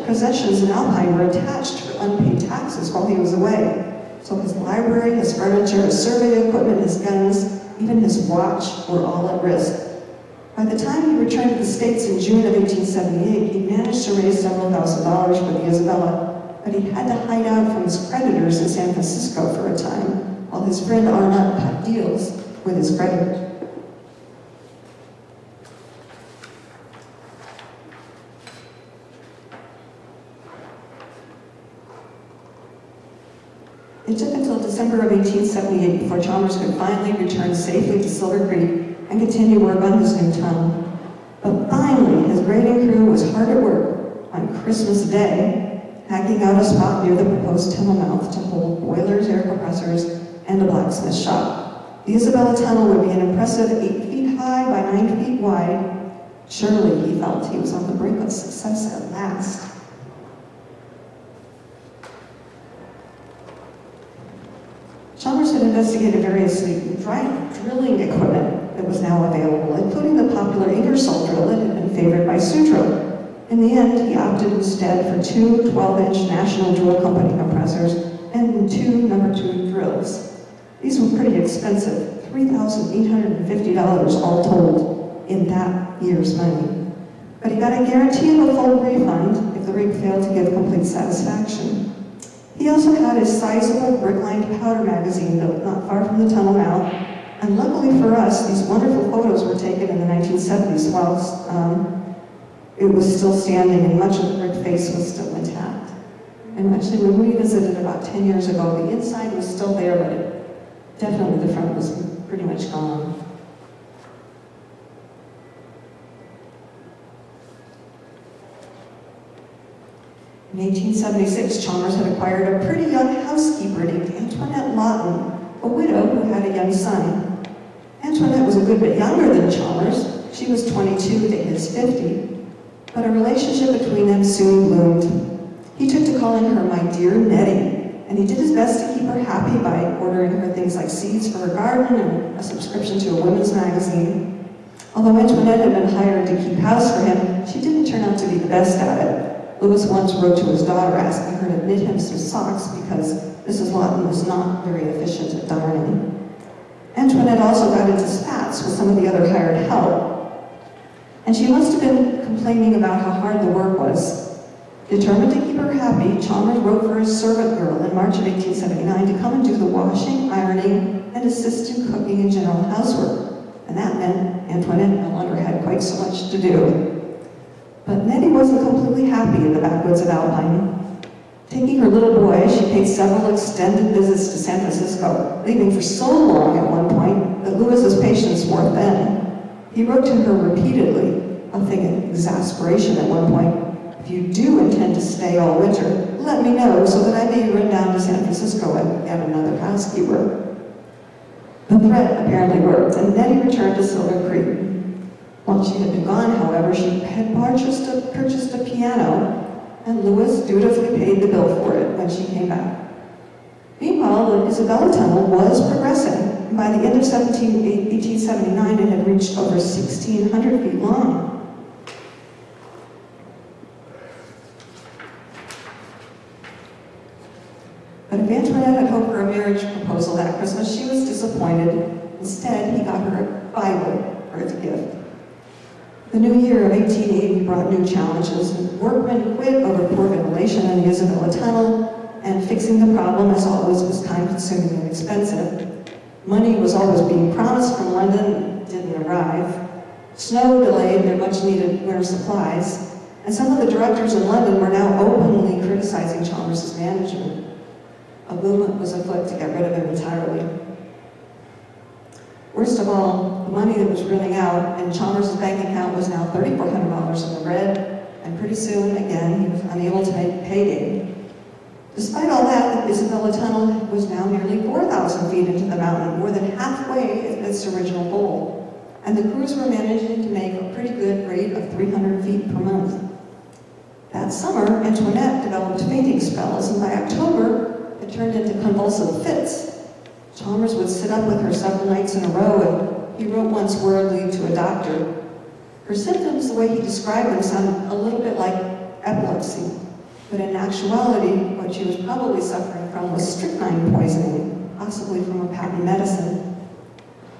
[SPEAKER 1] possessions in Alpine were attached for unpaid taxes while he was away. So his library, his furniture, his survey equipment, his guns, even his watch were all at risk. By the time he returned to the States in June of 1878, he managed to raise several $1,000s for the Isabella, but he had to hide out from his creditors in San Francisco for a time, while his friend Arnott cut deals with his creditors. It took until December of 1878 before Chalmers could finally return safely to Silver Creek and continue work on his new tunnel. But finally, his grading crew was hard at work on Christmas Day, hacking out a spot near the proposed tunnel mouth to hold boilers, air compressors, and a blacksmith shop. The Isabella Tunnel would be an impressive 8 feet high by 9 feet wide. Surely, he felt, he was on the brink of success at last. Chalmers had investigated various drilling equipment that was now available, including the popular Ingersoll drill that had been favored by Sutro. In the end, he opted instead for 2 12-inch National Drill Company compressors and 2 No. 2 drills. These were pretty expensive, $3,850 all told in that year's money. But he got a guarantee of a full refund if the rig failed to give complete satisfaction. He also had a sizable brick-lined powder magazine built not far from the tunnel mouth, and luckily for us, these wonderful photos were taken in the 1970s whilst it was still standing and much of the brick face was still intact. And actually, when we visited about 10 years ago, the inside was still there, but definitely the front was pretty much gone. In 1876, Chalmers had acquired a pretty young housekeeper named Antoinette Lawton, a widow who had a young son. Antoinette was a good bit younger than Chalmers. She was 22 to his 50, but a relationship between them soon bloomed. He took to calling her my dear Nettie,
[SPEAKER 3] and he did his best to keep her happy by ordering her things like seeds for her garden and a subscription to a women's magazine. Although Antoinette had been hired to keep house for him, she didn't turn out to be the best at it. Louis once wrote to his daughter asking her to knit him some socks because Mrs. Lawton was not very efficient at darning. Antoinette also got into spats with some of the other hired help, and she must have been complaining about how hard the work was. Determined to keep her happy, Chalmers wrote for his servant girl in March of 1879 to come and do the washing, ironing, and assist in cooking and general housework. And that meant Antoinette no longer had quite so much to do. But Nettie wasn't completely happy in the backwoods of Alpine. Taking her little boy, she paid several extended visits to San Francisco, leaving for so long at one point that Louis's patience wore thin. He wrote to her repeatedly, a thing of exasperation at one point, "If you do intend to stay all winter, let me know so that I may run down to San Francisco and get another housekeeper." The threat apparently worked, and Nettie returned to Silver Creek. While she had been gone, however, she had purchased a piano, and Louis dutifully paid the bill for it when she came back. Meanwhile, the Isabella Tunnel was progressing, and by the end of 1879, it had reached over 1,600 feet long. But if Antoinette had hoped for a marriage proposal that Christmas, she was disappointed. Instead, he got her a Bible for its gift. The new year of 1880 brought new challenges. Workmen quit over poor ventilation in the Isabella Tunnel, and fixing the problem, as always, was time-consuming and expensive. Money was always being promised from London, didn't arrive. Snow delayed their much-needed winter supplies, and some of the directors in London were now openly criticizing Chalmers' management. A movement was afoot to get rid of him entirely. Worst of all, the money that was running out in Chalmers' bank account was now $3,400 in the red, and pretty soon, again, he was unable to make payday. Despite all that, the Isabella Tunnel was now nearly 4,000 feet into the mountain, more than halfway at its original goal, and the crews were managing to make a pretty good rate of 300 feet per month. That summer, Antoinette developed fainting spells, and by October, it turned into convulsive fits. Chalmers would sit up with her several nights in a row, and he wrote once worriedly to a doctor. Her symptoms, the way he described them, sounded a little bit like epilepsy, but in actuality, what she was probably suffering from was strychnine poisoning, possibly from a patent medicine.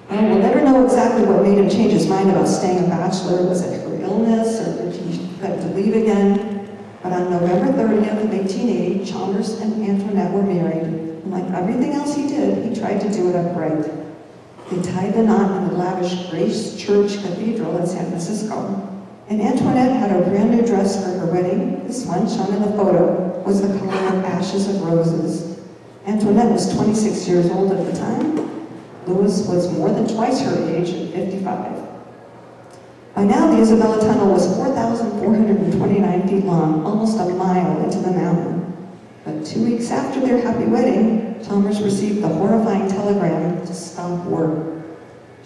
[SPEAKER 3] Well, we'll never know exactly what made him change his mind about staying a bachelor. Was it her illness, or did he have to leave again? But on November 30th of 1880, Chalmers and Antoinette were married. And like everything else he did, he tried to do it upright. They tied the knot in the lavish Grace Church Cathedral in San Francisco. And Antoinette had a brand new dress for her wedding. This one, shown in the photo, was the color of ashes of roses. Antoinette was 26 years old at the time. Louis was more than twice her age at 55. By now, the Isabella Tunnel was 4,429 feet long, almost a mile into the mountain. But 2 weeks after their happy wedding, Chalmers received the horrifying telegram to stop work.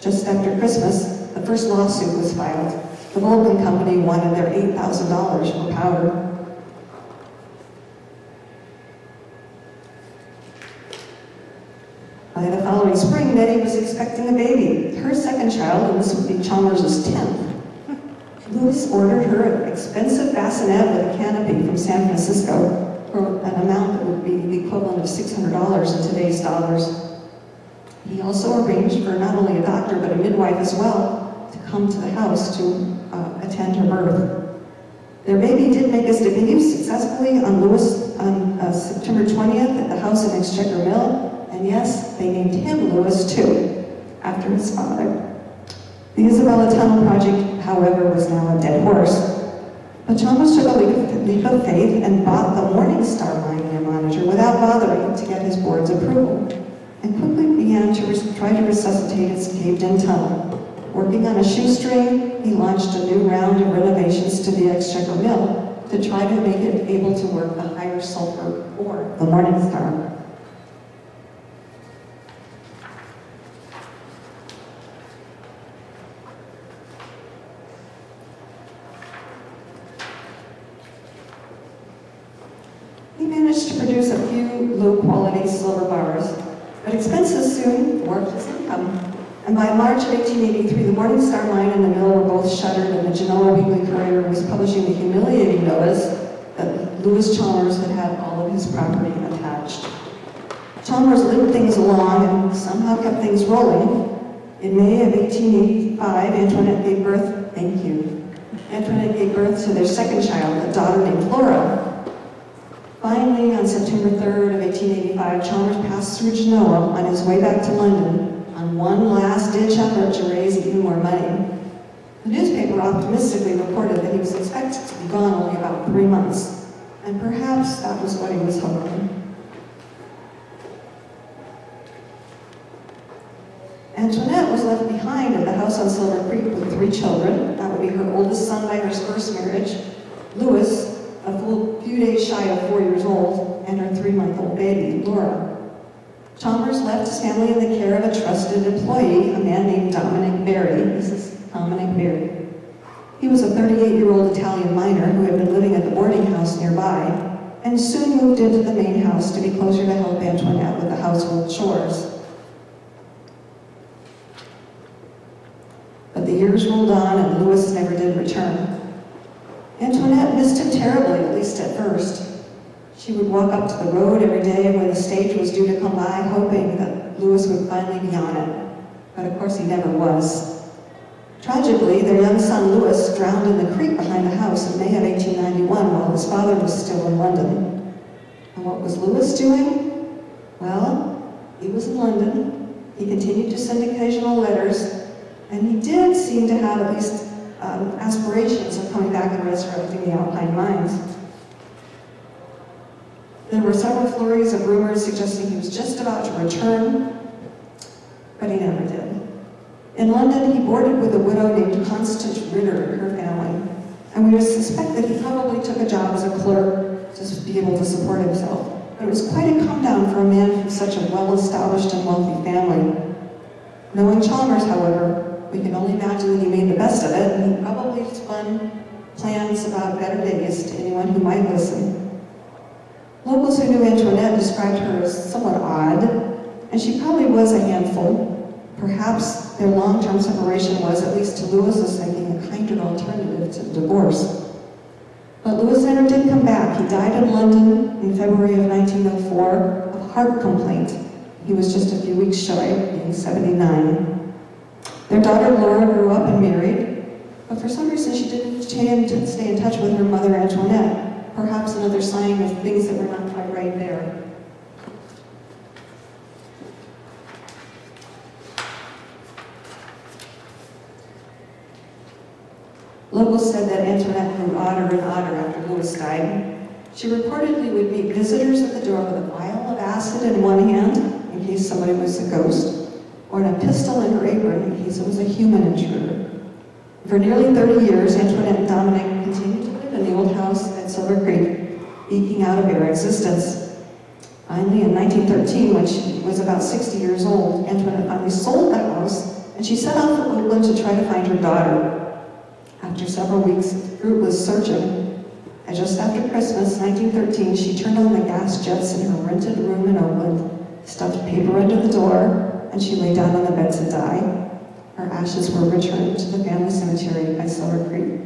[SPEAKER 3] Just after Christmas, the first lawsuit was filed. The Vulcan Company wanted their $8,000 for powder. By the following spring, Nettie was expecting a baby, her second child, and this would be Chalmers' 10th. Louis ordered her an expensive bassinet with a canopy from San Francisco for an amount that would be the equivalent of $600 in today's dollars. He also arranged for not only a doctor, but a midwife as well, to come to the house to attend her birth. Their baby did make his debut successfully on September 20th at the house in Exchequer Mill, and yes, they named him Louis too, after his father. The Isabella Tunnel project, however, was now a dead horse. But Chalmers took a leap of faith and bought the Morning Star line monitor without bothering to get his board's approval, and quickly began to try to resuscitate its caved-in tunnel. Working on a shoestring, he launched a new round of renovations to the Exchequer Mill to try to make it able to work the higher sulfur ore, the Morning Star. He managed to produce produce a few low-quality silver bars, but expenses soon dwarfed his income. And by March of 1883, the Morning Star mine and the mill were both shuttered, and the Genoa Weekly Courier was publishing the humiliating notice that Louis Chalmers had had all of his property attached. Chalmers lived things along and somehow kept things rolling. In May of 1885, Antoinette gave birth to their second child, a daughter named Laura. Finally, on September 3rd of 1885, Chalmers passed through Genoa on his way back to London on one last-ditch effort to raise even more money. The newspaper optimistically reported that he was expected to be gone only about 3 months, and perhaps that was what he was hoping. Antoinette was left behind at the house on Silver Creek with 3 children. That would be her oldest son by her first marriage, Louis, a few days shy of 4 years old, and her 3-month-old baby, Laura. Chalmers left his family in the care of a trusted employee, a man named Dominic Berry. This is Dominic Berry. He was a 38-year-old Italian miner who had been living at the boarding house nearby, and soon moved into the main house to be closer to help Antoinette with the household chores. But the years rolled on and Louis never did return. Antoinette missed him terribly, at least at first. She would walk up to the road every day when the stage was due to come by, hoping that Louis would finally be on it. But of course he never was. Tragically, their young son Louis drowned in the creek behind the house in May of 1891 while his father was still in London. And what was Louis doing? Well, he was in London. He continued to send occasional letters, and he did seem to have at least aspirations of coming back and resurrecting the Alpine mines. There were several flurries of rumors suggesting he was just about to return, but he never did. In London, he boarded with a widow named Constance Ritter and her family, and we would suspect that he probably took a job as a clerk to be able to support himself. It was quite a come down for a man from such a well-established and wealthy family. Knowing Chalmers, however, we can only imagine that he made the best of it, and he probably spun plans about better days to anyone who might listen. Locals who knew Antoinette described her as somewhat odd, and she probably was a handful. Perhaps their long-term separation was, at least to Louis's thinking, a kinder alternative to divorce. But Louis never did come back. He died in London in February of 1904 of a heart complaint. He was just a few weeks shy of being 79. Their daughter Laura grew up and married, but for some reason she didn't stay in touch with her mother Antoinette, perhaps another sign of things that were not quite right there. Locals said that Antoinette grew odder and odder after Louis died. She reportedly would meet visitors at the door with a vial of acid in one hand, in case somebody was a ghost, or a pistol in her apron in case it was a human intruder. For nearly 30 years, Antoinette and Dominic continued to live in the old house at Silver Creek, eking out a bare existence. Finally, in 1913, when she was about 60 years old, Antoinette finally sold the house, and she set off for Oakland to try to find her daughter. After several weeks of fruitless searching, and just after Christmas, 1913, she turned on the gas jets in her rented room in Oakland, stuffed paper under the door, and she lay down on the bed to die. Her ashes were returned to the family cemetery by Silver Creek.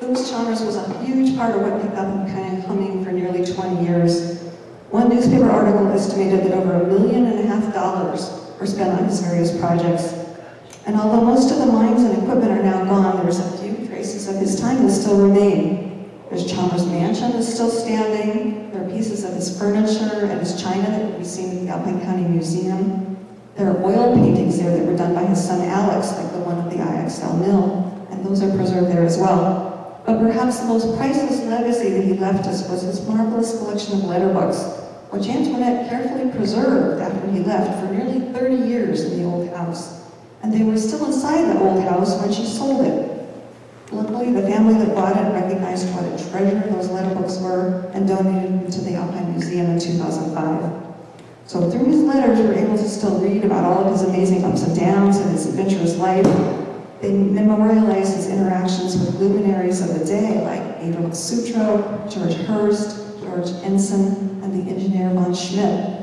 [SPEAKER 3] Louis Chalmers was a huge part of what kept up and humming for nearly 20 years. One newspaper article estimated that over $1.5 million were spent on his various projects. And although most of the mines and equipment are now gone, there's a few traces of his time that still remain. There's Chalmers Mansion that's still standing. There are pieces of his furniture and his china that can be seen at the Alpine County Museum. There are oil paintings there that were done by his son Alex, like the one at the IXL mill, and those are preserved there as well. But perhaps the most priceless legacy that he left us was his marvelous collection of letter books, which Antoinette carefully preserved after he left for nearly 30 years in the old house. And they were still inside the old house when she sold it. Luckily, the family that bought it recognized what a treasure those letter books were and donated them to the Alpine Museum in 2005. So through his letters, we're able to still read about all of his amazing ups and downs and his adventurous life. They memorialize his interactions with luminaries of the day like Adolf Sutro, George Hurst, George Ensign, and the engineer von Schmidt.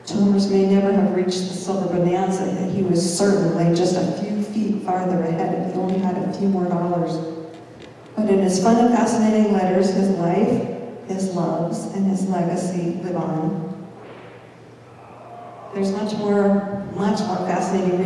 [SPEAKER 3] Chalmers may never have reached the silver bonanza, and he was certainly just a few feet farther ahead if he only had a few more dollars. But in his fun and fascinating letters, his life, his loves, and his legacy live on. There's much more fascinating